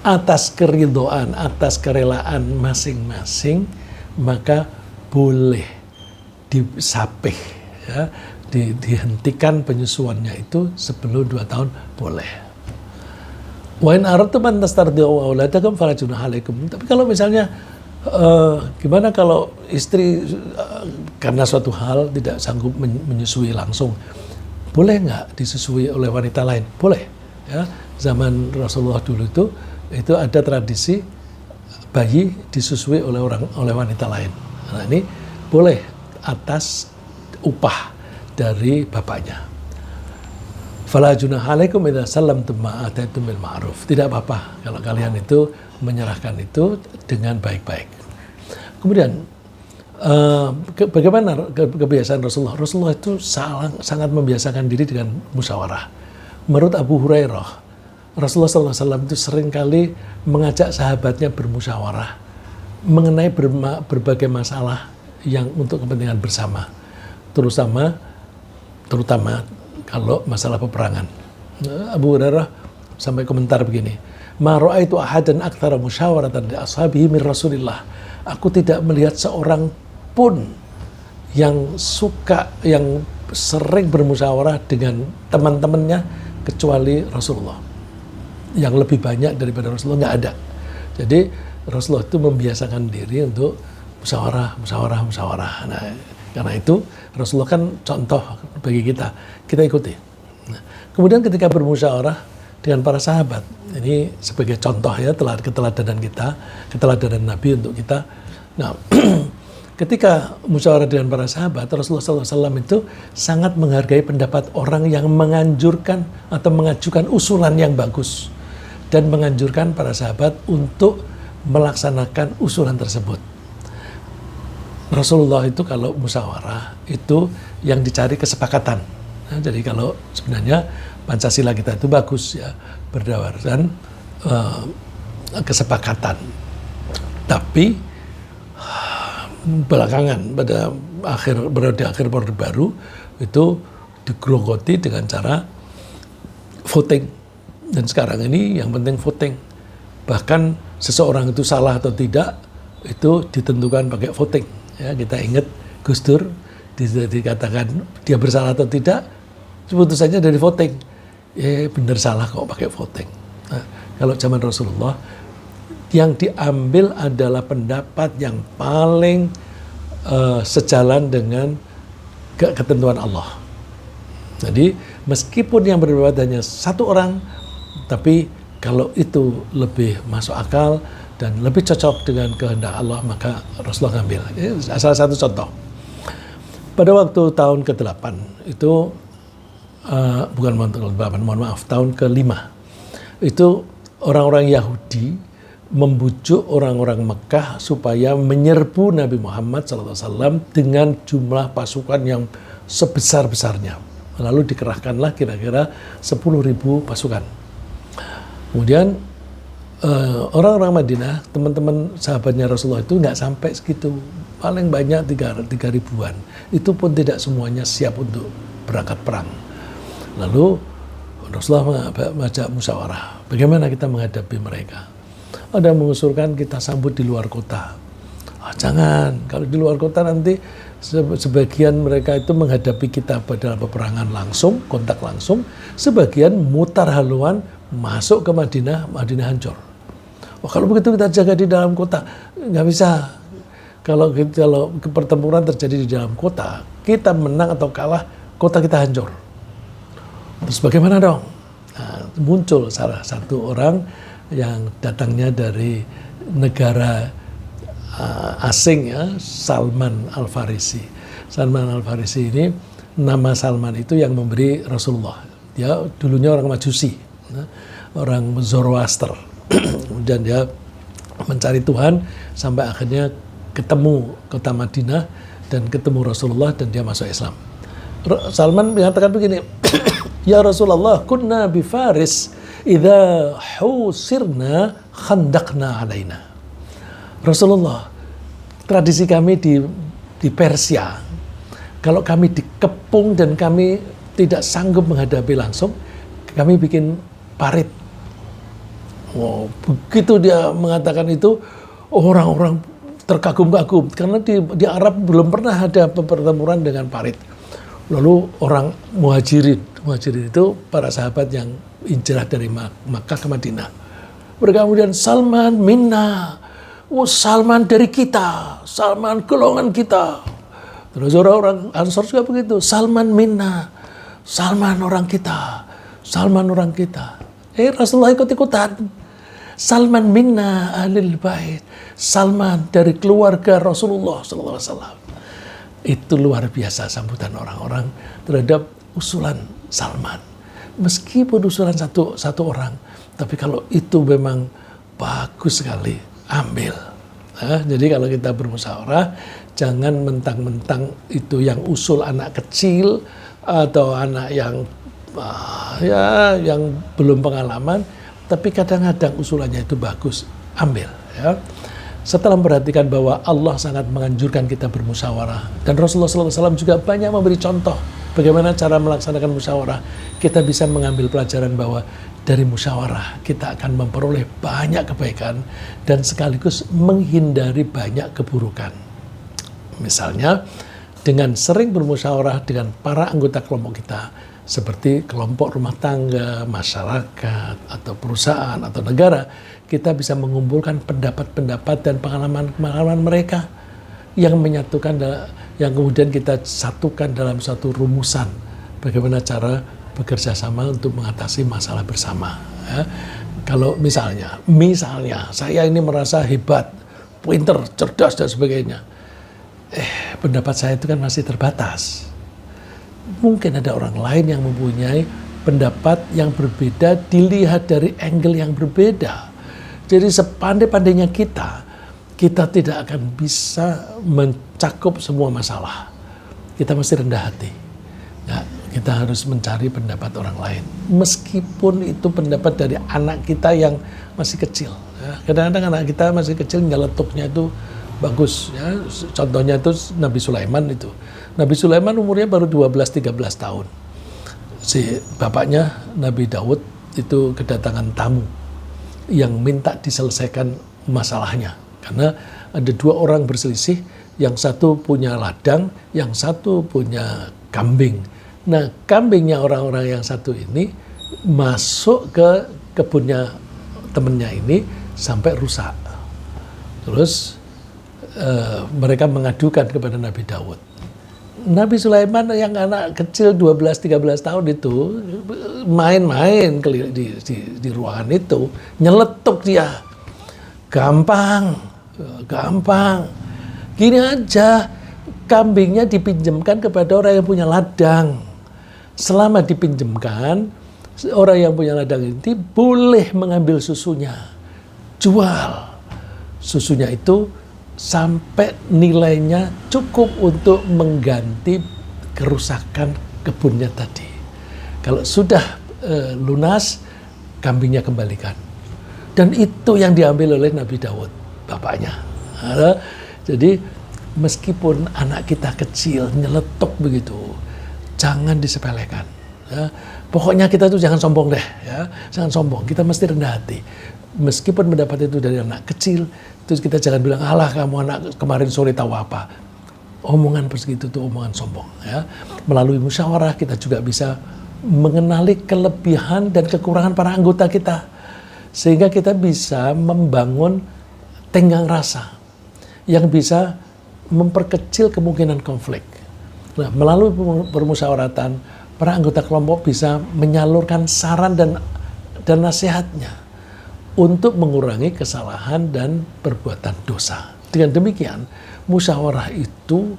atas keridhaan, atas kerelaan masing-masing, maka boleh disapih, ya, dihentikan penyusuannya itu sebelum 2 tahun boleh. Wa in aradtum an tastardi'u auladakum fala junaha alaikum. Tapi kalau misalnya gimana kalau istri karena suatu hal tidak sanggup menyusui langsung, boleh nggak disusui oleh wanita lain? Boleh. Ya, zaman Rasulullah dulu itu ada tradisi bayi disusui oleh wanita lain. Nah ini boleh atas upah dari bapaknya. Fala junaha alaikum idza sallamtum ma ataitum bil ma'ruf. Tidak apa-apa kalau kalian itu menyerahkan itu dengan baik-baik. Kemudian bagaimana kebiasaan Rasulullah? Rasulullah itu sangat membiasakan diri dengan musyawarah. Menurut Abu Hurairah, Rasulullah SAW itu seringkali mengajak sahabatnya bermusyawarah mengenai berbagai masalah yang untuk kepentingan bersama, terutama kalau masalah peperangan. Abu Hurairah sampai komentar begini, ma ra'aitu ahadan aktsara musyawaratan li ashabihi min Rasulillah. Aku tidak melihat seorang pun yang sering bermusyawarah dengan teman-temannya kecuali Rasulullah. Yang lebih banyak daripada Rasulullah nggak ada. Jadi Rasulullah itu membiasakan diri untuk musyawarah. Nah, karena itu Rasulullah kan contoh bagi kita ikuti. Nah, kemudian ketika bermusyawarah dengan para sahabat, ini sebagai contoh ya keteladanan Nabi untuk kita. Nah, ketika musyawarah dengan para sahabat, Rasulullah SAW itu sangat menghargai pendapat orang yang menganjurkan atau mengajukan usulan yang bagus dan menganjurkan para sahabat untuk melaksanakan usulan tersebut. Rasulullah itu kalau musyawarah itu yang dicari kesepakatan. Nah, jadi kalau sebenarnya Pancasila kita itu bagus ya, berdasarkan kesepakatan. Tapi belakangan pada akhir Orde Baru itu digerogoti dengan cara voting. Dan sekarang ini yang penting voting. Bahkan seseorang itu salah atau tidak itu ditentukan pakai voting. Ya, kita ingat Gus Dur dikatakan dia bersalah atau tidak, keputusannya dari voting. Benar salah kok pakai voting. Nah, kalau zaman Rasulullah yang diambil adalah pendapat yang paling sejalan dengan ketentuan Allah. Jadi meskipun yang berdebat hanya satu orang, tapi kalau itu lebih masuk akal dan lebih cocok dengan kehendak Allah, maka Rasulullah ngambil. Ini salah satu contoh. Pada waktu tahun ke-8 itu tahun ke-5 itu orang-orang Yahudi membujuk orang-orang Mekah supaya menyerbu Nabi Muhammad SAW dengan jumlah pasukan yang sebesar-besarnya. Lalu dikerahkanlah kira-kira 10.000 pasukan. Kemudian orang-orang Madinah, teman-teman sahabatnya Rasulullah itu nggak sampai segitu, paling banyak 3.000-an. Itu pun tidak semuanya siap untuk berangkat perang. Lalu Rasulullah mengajak musyawarah, bagaimana kita menghadapi mereka. Ada yang mengusulkan kita sambut di luar kota. Jangan, kalau di luar kota nanti sebagian mereka itu menghadapi kita pada peperangan langsung, kontak langsung, sebagian mutar haluan masuk ke Madinah hancur. Kalau begitu kita jaga di dalam kota, nggak bisa. Kalau pertempuran terjadi di dalam kota, kita menang atau kalah, kota kita hancur. Terus bagaimana dong? Nah, muncul salah satu orang yang datangnya dari negara asing, ya, Salman Al-Farisi. Salman Al-Farisi ini, nama Salman itu yang memberi Rasulullah. Dia dulunya orang Majusi, orang Zoroaster. Kemudian dia mencari Tuhan sampai akhirnya ketemu kota Madinah dan ketemu Rasulullah dan dia masuk Islam. Salman mengatakan begini, ya Rasulullah, kunna bi Faris, idza husirna khandaqna alaina. Rasulullah, tradisi kami di Persia, kalau kami dikepung dan kami tidak sanggup menghadapi langsung, kami bikin parit. Begitu dia mengatakan itu, orang-orang terkagum-kagum karena di Arab belum pernah ada pertempuran dengan parit. Lalu orang muhajirin itu para sahabat yang hijrah dari Makkah ke Madinah. Mereka kemudian, Salman minna, Salman dari kita, Salman golongan kita. Terus orang Ansor juga begitu, Salman minna, Salman orang kita, Salman orang kita. Rasulullah ikut-ikutan, Salman minna ahlil bait, Salman dari keluarga Rasulullah SAW. Itu luar biasa sambutan orang-orang terhadap usulan Salman. Meskipun usulan satu orang, tapi kalau itu memang bagus sekali, ambil. Jadi kalau kita bermusyawarah, jangan mentang-mentang itu yang usul anak kecil atau anak yang yang belum pengalaman, tapi kadang-kadang usulannya itu bagus, ambil. Ya. Setelah memperhatikan bahwa Allah sangat menganjurkan kita bermusyawarah, dan Rasulullah SAW juga banyak memberi contoh bagaimana cara melaksanakan musyawarah, kita bisa mengambil pelajaran bahwa dari musyawarah kita akan memperoleh banyak kebaikan dan sekaligus menghindari banyak keburukan. Misalnya, dengan sering bermusyawarah dengan para anggota kelompok kita, seperti kelompok rumah tangga, masyarakat, atau perusahaan, atau negara, kita bisa mengumpulkan pendapat-pendapat dan pengalaman-pengalaman mereka yang menyatukan, yang kemudian kita satukan dalam satu rumusan bagaimana cara bekerja sama untuk mengatasi masalah bersama. Ya. Kalau misalnya saya ini merasa hebat, pinter, cerdas dan sebagainya, pendapat saya itu kan masih terbatas. Mungkin ada orang lain yang mempunyai pendapat yang berbeda, dilihat dari angle yang berbeda. Jadi sepandai-pandainya kita tidak akan bisa mencakup semua masalah. Kita mesti rendah hati. Nah, kita harus mencari pendapat orang lain. Meskipun itu pendapat dari anak kita yang masih kecil. Ya, kadang-kadang anak kita masih kecil, nyeletuknya itu bagus. Ya. Contohnya itu Nabi Sulaiman itu. Nabi Sulaiman umurnya baru 12-13 tahun. si bapaknya Nabi Daud itu kedatangan tamu yang minta diselesaikan masalahnya. Karena ada dua orang berselisih, yang satu punya ladang, yang satu punya kambing. Nah, kambingnya orang-orang yang satu ini masuk ke kebunnya temennya ini sampai rusak. Terus mereka mengadukan kepada Nabi Daud. Nabi Sulaiman yang anak kecil 12-13 tahun itu main-main di ruangan itu, nyeletuk dia. Gampang. Gini aja, kambingnya dipinjamkan kepada orang yang punya ladang. Selama dipinjamkan, orang yang punya ladang ini boleh mengambil susunya, jual. Susunya itu sampai nilainya cukup untuk mengganti kerusakan kebunnya tadi. Kalau sudah lunas, kambingnya kembalikan. Dan itu yang diambil oleh Nabi Daud, bapaknya. Jadi meskipun anak kita kecil nyeletuk begitu, jangan disepelekan. Ya. Pokoknya kita tuh jangan sombong deh, ya. Jangan sombong. Kita mesti rendah hati. Meskipun mendapat itu dari anak kecil, terus kita jangan bilang, alah kamu anak kemarin sore tahu apa. Omongan begitu itu omongan sombong. Ya. Melalui musyawarah kita juga bisa mengenali kelebihan dan kekurangan para anggota kita. Sehingga kita bisa membangun tenggang rasa yang bisa memperkecil kemungkinan konflik. Nah, melalui permusyawaratan, para anggota kelompok bisa menyalurkan saran dan nasihatnya untuk mengurangi kesalahan dan perbuatan dosa. Dengan demikian, musyawarah itu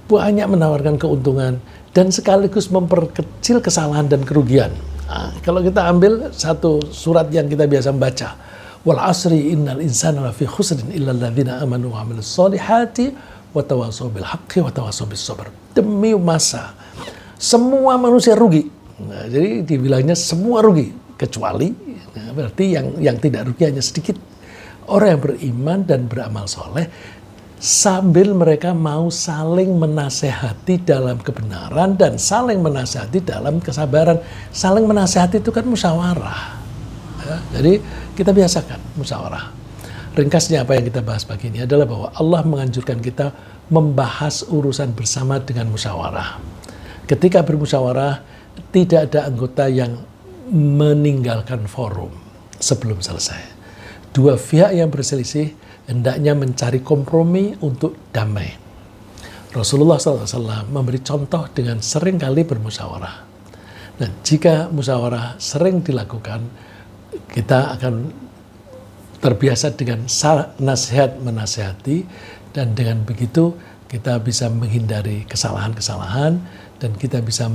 banyak menawarkan keuntungan dan sekaligus memperkecil kesalahan dan kerugian. Nah, kalau kita ambil satu surat yang kita biasa membaca, wal asri innal insana lafi khusrin illa alladzina amanu wa amilus solihati wa tawassaw bil haqqi wa tawassaw bis sabr. Demi masa semua manusia rugi. Nah, jadi dibilangnya semua rugi kecuali, nah, berarti yang tidak rugi hanya sedikit. Orang yang beriman dan beramal soleh sambil mereka mau saling menasehati dalam kebenaran dan saling menasehati dalam kesabaran. Saling menasehati itu kan musyawarah. Ya, jadi kita biasakan musyawarah. Ringkasnya apa yang kita bahas pagi ini adalah bahwa Allah menganjurkan kita membahas urusan bersama dengan musyawarah. Ketika bermusyawarah, tidak ada anggota yang meninggalkan forum sebelum selesai. Dua pihak yang berselisih hendaknya mencari kompromi untuk damai. Rasulullah SAW memberi contoh dengan sering kali bermusyawarah. Nah, jika musyawarah sering dilakukan, kita akan terbiasa dengan nasihat menasihati, dan dengan begitu kita bisa menghindari kesalahan-kesalahan dan kita bisa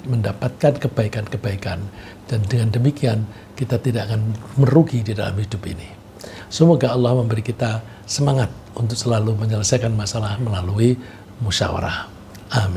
mendapatkan kebaikan-kebaikan, dan dengan demikian kita tidak akan merugi di dalam hidup ini. Semoga Allah memberi kita semangat untuk selalu menyelesaikan masalah melalui musyawarah. Amin.